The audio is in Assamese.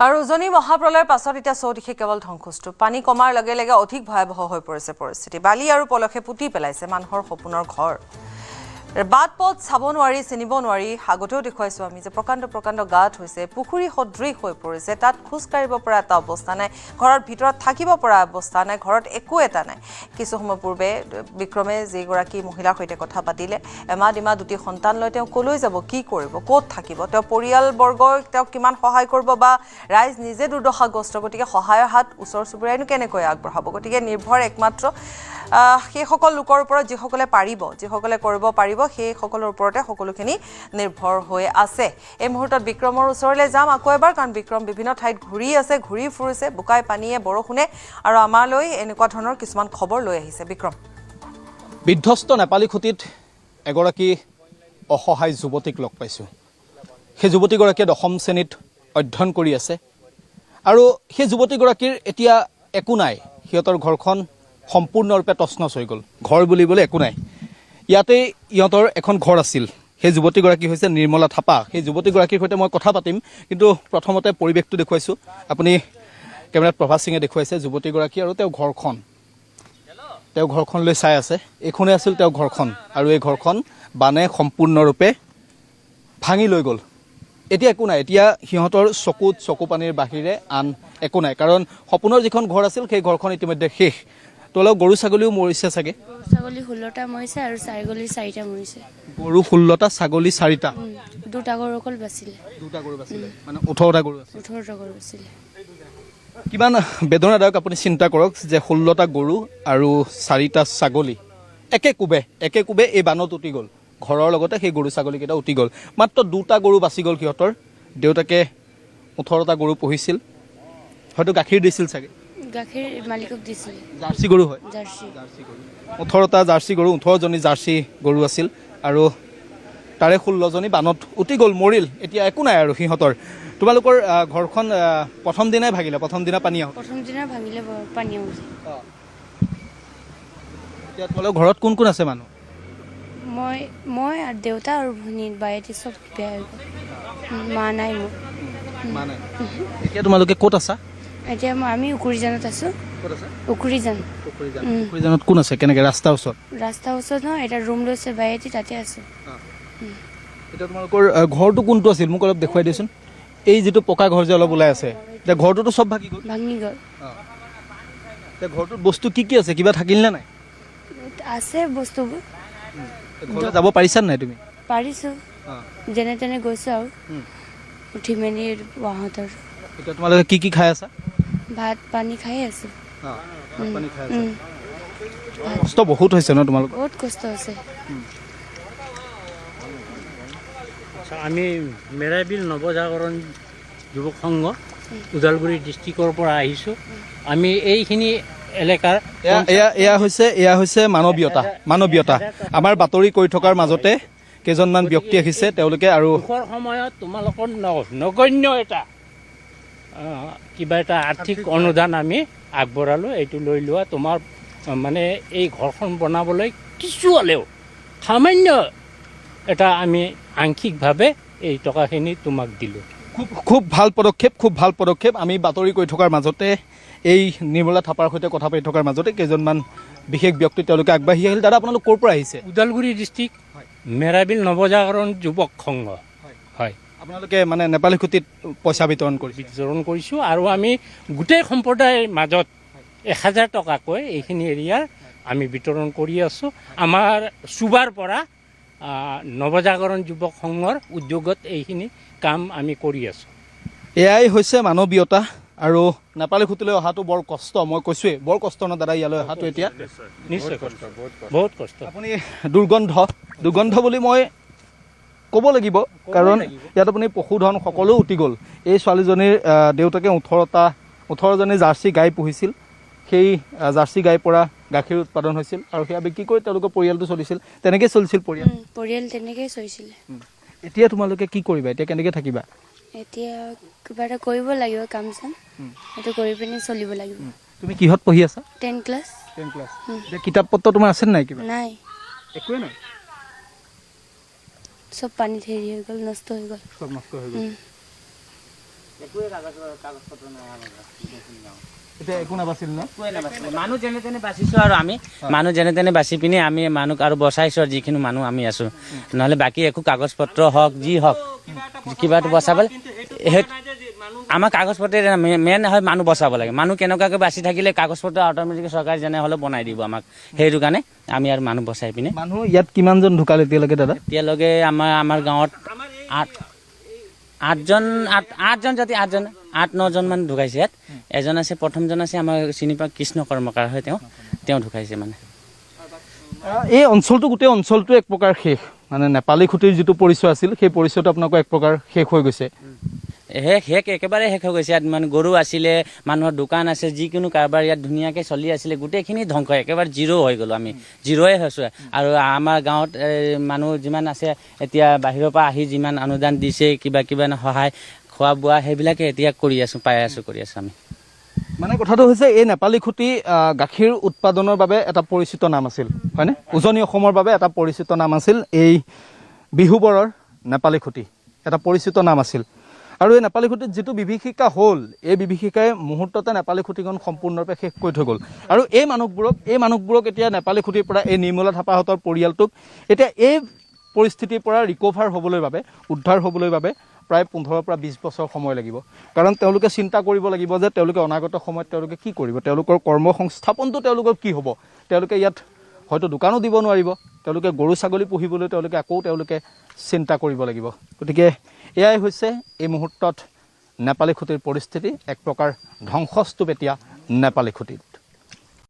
আৰু উজনি মহাপ্ৰলয়ৰ পাছত এতিয়া চৌদিশে কেৱল ধ্বংসস্তূপ পানী কমাৰ লগে লগে অধিক ভয়াবহ হৈ পৰিছে পৰিস্থিতি বালি আৰু পলসে পুতি পেলাইছে মানুহৰ সপোনৰ ঘৰ বাট পথ চাব নোৱাৰি চিনিব নোৱাৰি আগতেও দেখুৱাইছো আমি যে প্ৰকাণ্ড গাঁত হৈছে পুখুৰী সদৃশ হৈ পৰিছে তাত খোজ কাঢ়িব পৰা এটা অৱস্থা নাই ঘৰৰ ভিতৰত থাকিব পৰা অৱস্থা নাই ঘৰত একো এটা নাই কিছু সময় পূৰ্বে বিক্ৰমে যিগৰাকী মহিলাৰ সৈতে কথা পাতিলে এমাহ দিমা দুটি সন্তান লৈ তেওঁ কলৈ যাব কি কৰিব ক'ত থাকিব তেওঁ পৰিয়ালবৰ্গই তেওঁ কিমান সহায় কৰিব বা ৰাইজ নিজে দুৰ্দশাগ্ৰস্ত গতিকে সহায়ৰ হাত ওচৰ চুবুৰীয়াইনো কেনেকৈ আগবঢ়াব গতিকে নিৰ্ভৰ একমাত্ৰ সেই সকল লোকৰ ওপৰত যিসকলে পাৰিব যিসকলে কৰিব পাৰিব সেই সকলৰ ওপৰতে সকলোখিনি নিৰ্ভৰ হৈ আছে এই মুহূৰ্তত বিক্ৰমৰ ওচৰলৈ যাম আকৌ এবাৰ কাৰণ বিক্ৰম বিভিন্ন ঠাইত ঘূৰি আছে ঘূৰি ফুৰিছে বুকাই পানীয়ে বৰষুণে আৰু আমালৈ এনেকুৱা ধৰণৰ কিছুমান খবৰ লৈ আহিছে বিক্ৰম বিধ্বস্ত নেপালী খুঁটিত এগৰাকী অসহায় যুৱতীক লগ পাইছোঁ সেই যুৱতীগৰাকীয়ে দশম শ্ৰেণীত অধ্যয়ন কৰি আছে আৰু সেই যুৱতীগৰাকীৰ এতিয়া একো নাই সিহঁতৰ ঘৰখন সম্পূৰ্ণৰূপে তছনছ হৈ গ'ল ঘৰ বুলিবলৈ একো নাই ইয়াতেই ইহঁতৰ এখন ঘৰ আছিল সেই যুৱতীগৰাকী হৈছে নিৰ্মলা থাপা সেই যুৱতীগৰাকীৰ সৈতে মই কথা পাতিম কিন্তু প্ৰথমতে পৰিৱেশটো দেখুৱাইছোঁ আপুনি কেমেৰাত প্ৰভাত সিঙে দেখুৱাইছে যুৱতীগৰাকী আৰু তেওঁ ঘৰখনলৈ চাই আছে এইখনেই আছিল তেওঁ ঘৰখন আৰু এই ঘৰখন বানে সম্পূৰ্ণৰূপে ভাঙি লৈ গ'ল এতিয়া একো নাই এতিয়া সিহঁতৰ চকু পানীৰ বাহিৰে আন একো নাই কাৰণ সপোনৰ যিখন ঘৰ আছিল সেই ঘৰখন ইতিমধ্যে শেষ তোলক গৰু ছাগলীও মৰিছে চাগে ছাগলী 16টা মৰিছে আৰু ছাগলী 4টা মৰিছে গৰু 16টা ছাগলী 4টা দুটা গৰু অকল বাচিলে মানে 18টা গৰু আছিল 18টা গৰু বাচিলে কিমান বেদনাদায়ক আপুনি চিন্তা কৰক যে 16টা গৰু আৰু 4টা ছাগলী একে কোবে এই বানত উটি গ'ল ঘৰৰ লগতে সেই গৰু ছাগলীকেইটা উটি গ'ল মাত্ৰ 2টা গৰু বাচি গ'ল সিহঁতৰ দেউতাকে 18টা গৰু পুহিছিল হয়তো গাখীৰ দিছিল চাগে গাখীৰ মালিকক দিছিল জাৰ্চি গৰু হয় জাৰ্চি 18টা জাৰ্চি গৰু 18জনী জাৰ্চি গৰু আছিল আৰু তাৰে 16জনী বানত উটি গ'ল মৰিল এতিয়া একো নাই আৰু সিহঁতৰ তোমালোকৰ ঘৰখন প্ৰথম দিনাই ভাঙিলে প্ৰথম দিনা পানী ভাঙিলে পানী আহিছে এতিয়া তোমালোকৰ ঘৰত কোন কোন আছে মানুহ মই আৰু দেউতা আৰু ভনী বাইটি চব বেয়া হৈ গ'ল মা নাই মোৰ এতিয়া তোমালোকে ক'ত আছা এতিয়া আমি উকুৰিজানত আছো উকুৰিজানত কোন আছে কেনেকৈ ৰাস্তাৰ ওচৰত নহয় এটা ৰুম লৈছে বাইটি তাতে আছে এতিয়া তোমালোকৰ ঘৰটো কোনটো আছিল মোক অলপ দেখুৱাই দিয়চোন এই যিটো পকা ঘৰ যে অলপ ওলাই আছে এতিয়া ঘৰটোতো চব ভাঙি গ'ল এতিয়া ঘৰটোত বস্তু কি আছে কিবা থাকিল নে নাই আছে বস্তুবোৰ ঘৰলৈ যাব পাৰিছা নাই তুমি পাৰিছোঁ যেনে তেনে গৈছোঁ আৰু উঠি মেলি বাহঁতৰ এতিয়া তোমালোকে কি খাই আছা ভাত পানী খাই আছোঁ কষ্ট বহুত হৈছে ন তোমালোকৰ বহুত কষ্ট হৈছে আমি মেৰাবিল নৱজাগৰণ যুৱক সংঘ ওদালগুৰি ডিষ্ট্ৰিক্টৰ পৰা আহিছোঁ আমি এইখিনি এলেকাৰ এয়া হৈছে মানৱীয়তা আমাৰ বাতৰি কৰি থকাৰ মাজতে কেইজনমান ব্যক্তি আহিছে তেওঁলোকে আৰু দুখৰ সময়ত তোমালোকৰ নগণ্য এটা কিবা এটা আৰ্থিক অনুদান আমি আগবঢ়ালোঁ এইটো লৈ লোৱা তোমাৰ মানে এই ঘৰখন বনাবলৈ কিছু হ'লেও সামান্য এটা আমি আংশিকভাৱে এই টকাখিনি তোমাক দিলোঁ খুব ভাল পদক্ষেপ আমি বাতৰি কৰি থকাৰ মাজতে এই নিৰ্মলা থাপাৰ সৈতে কথা পাতি থকাৰ মাজতে কেইজনমান বিশেষ ব্যক্তি তেওঁলোকে আগবাঢ়ি আহিল দাদা আপোনালোক ক'ৰ পৰা আহিছে ওদালগুৰি ডিষ্ট্ৰিক্ট মেৰাবিল নৱজাগৰণ যুৱক সংঘ হয় আপোনালোকে মানে নেপালী খুঁটিত পইচা বিতৰণ কৰিছোঁ আৰু আমি গোটেই সম্প্ৰদায়ৰ মাজত 1000 টকাকৈ এইখিনি এৰিয়াৰ আমি বিতৰণ কৰি আছোঁ আমাৰ চুবাৰ পৰা নৱজাগৰণ যুৱক সংঘৰ উদ্যোগত এইখিনি কাম আমি কৰি আছোঁ এয়াই হৈছে মানৱীয়তা আৰু নেপালী খুঁটিলৈ অহাটো বৰ কষ্ট মই কৈছোঁৱেই বৰ কষ্ট ন দাদা ইয়ালৈ অহাটো এতিয়া নিশ্চয় কষ্ট বহুত কষ্ট আপুনি দুৰ্গন্ধ বুলি মই ক'ব লাগিব কাৰণ ইয়াত আপুনি পশুধন সকলো উটি গ'ল এই ছোৱালীজনীৰ দেউতাকে 18জনী জাৰ্চি গাই পুহিছিল সেই জাৰ্চি গাইৰ পৰা গাখীৰ উৎপাদন হৈছিল আৰু সেয়া বিক্ৰী কৰি তেওঁলোকৰ পৰিয়ালটো চলিছিল তেনেকৈ চলিছিল পৰিয়াল তেনেকৈ চলিছিলে এতিয়া তোমালোকে কি কৰিবা এতিয়া কেনেকৈ থাকিবা এতিয়া কিবা এটা কৰিব লাগিব কাম চাম সেইটো কৰি পিনি চলিব লাগিব তুমি কিহত পঢ়ি আছা 10 ক্লাছ এতিয়া কিতাপ পত্ৰ তোমাৰ আছে নাই কিবা নাই একোৱে নাই চব পানীত হেৰি হৈ গ'ল নষ্ট হৈ গ'ল এতিয়া একো নাবাছিল ন মানুহ যেনে তেনে বাচিছোঁ আৰু আমি মানুহ যেনে তেনে বাচি পিনি আমি মানুহক আৰু বচাইছোঁ আৰু যিখিনি মানুহ আমি আছোঁ নহ'লে বাকী একো কাগজ পত্ৰ হওক যি হওক কিবা এটা বচাবলৈ আমাৰ কাগজ পত্ৰ মেইন হয় মানুহ বচাব লাগে মানুহ কেনেকুৱাকৈ বাচি থাকিলে কাগজ পত্ৰ অট'মেটিক চৰকাৰে যেনে হ'লেও বনাই দিব আমাক সেইটো কাৰণে আমি আৰু মানুহ বচাই পিনে মানুহ ইয়াত কিমানজন ঢুকাল এতিয়ালৈকে দাদা এতিয়ালৈকে আমাৰ গাঁৱত আঠজন যদি 8-9জন মান ঢুকাইছে ইয়াত এজন আছে প্ৰথমজন আছে আমাৰ চিনি পোৱা কৃষ্ণ কৰ্মকাৰ হয় তেওঁ ঢুকাইছে মানে এই অঞ্চলটো গোটেই অঞ্চলটো এক প্ৰকাৰ শেষ মানে নেপালী খুঁটিৰ যিটো পৰিচয় আছিল সেই পৰিচয়টো আপোনালোকৰ এক প্ৰকাৰ শেষ হৈ গৈছে একেবাৰে শেষ হৈ গৈছে ইয়াত মানে গৰু আছিলে মানুহৰ দোকান আছে যিকোনো কাৰোবাৰ ইয়াত ধুনীয়াকৈ চলি আছিলে গোটেইখিনি ধ্বংস একেবাৰে জিৰ' হৈ গ'লোঁ আমি জিৰ'য়ে হৈছোঁ আৰু আমাৰ গাঁৱত মানুহ যিমান আছে এতিয়া বাহিৰৰ পৰা আহি যিমান অনুদান দিছে কিবা সহায় খোৱা বোৱা সেইবিলাকে এতিয়া কৰি আছোঁ আমি মানে কথাটো হৈছে এই নেপালী খুঁটি গাখীৰ উৎপাদনৰ বাবে এটা পৰিচিত নাম আছিল হয়নে উজনি অসমৰ বাবে এটা পৰিচিত নাম আছিল এই বিহুবৰৰ নেপালী খুঁটি এটা পৰিচিত নাম আছিল আৰু এই নেপালী খুঁটিত যিটো বিভীষিকা হ'ল এই বিভীষিকাই মুহূৰ্ততে নেপালী খুঁটিখন সম্পূৰ্ণৰূপে শেষ কৰি থৈ গ'ল আৰু এই মানুহবোৰক এতিয়া নেপালী খুঁটিৰ পৰা এই নিৰ্মলা থাপাহঁতৰ পৰিয়ালটোক এতিয়া এই পৰিস্থিতিৰ পৰা ৰিকভাৰ হ'বলৈ বাবে উদ্ধাৰ হ'বলৈ বাবে প্ৰায় 15 পৰা 20 বছৰ সময় লাগিব কাৰণ তেওঁলোকে চিন্তা কৰিব লাগিব যে তেওঁলোকে অনাগত সময়ত তেওঁলোকে কি কৰিব তেওঁলোকৰ কৰ্মসংস্থাপনটো তেওঁলোকৰ কি হ'ব তেওঁলোকে ইয়াত হয়তো দোকানো দিব নোৱাৰিব তেওঁলোকে গৰু ছাগলী পুহিবলৈ তেওঁলোকে চিন্তা কৰিব লাগিব গতিকে এয়াই হৈছে এই মুহূৰ্তত নেপালী খুঁটিৰ পৰিস্থিতি এক প্ৰকাৰ ধ্বংসস্তূপ এতিয়া নেপালী খুঁটিত